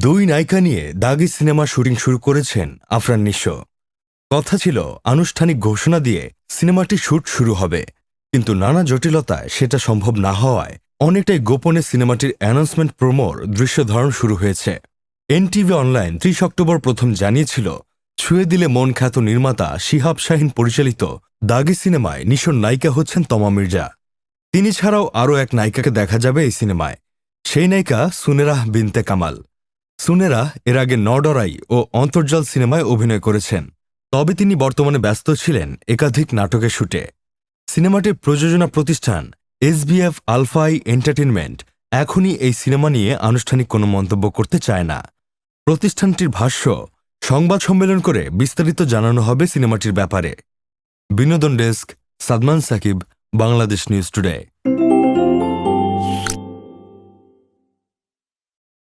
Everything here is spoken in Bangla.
দুই নায়িকা নিয়ে দাগি সিনেমা শুটিং শুরু করেছেন আফরান নিশো। কথা ছিল আনুষ্ঠানিক ঘোষণা দিয়ে সিনেমাটি শুট শুরু হবে, কিন্তু নানা জটিলতায় সেটা সম্ভব না হওয়ায় অনেকটাই গোপনে সিনেমাটির অ্যানাউন্সমেন্ট প্রোমোর দৃশ্য ধারণ শুরু হয়েছে। এনটিভি অনলাইন ৩০ অক্টোবর প্রথম জানিয়েছিল, ছুঁয়ে দিলে মন খ্যাত নির্মাতা শিহাব শাহীন পরিচালিত দাগি সিনেমায় নিশোর নায়িকা হচ্ছেন তমা মির্জা। তিনি ছাড়াও আরও এক নায়িকাকে দেখা যাবে এই সিনেমায়। সেই নায়িকা সুনেরাহ বিনতে কামাল। সুনেরা এর আগে নডরাই ও অন্তর্জাল সিনেমায় অভিনয় করেছেন, তবে তিনি বর্তমানে ব্যস্ত ছিলেন একাধিক নাটকের শুটে। সিনেমাটির প্রযোজনা প্রতিষ্ঠান এসবিএফ আলফাই এন্টারটেনমেন্ট এখনই এই সিনেমা নিয়ে আনুষ্ঠানিক কোনো মন্তব্য করতে চায় না। প্রতিষ্ঠানটির ভাষ্য, সংবাদ সম্মেলন করে বিস্তারিত জানানো হবে সিনেমাটির ব্যাপারে। বিনোদন desk, Sadman Sakib, Bangladesh news today.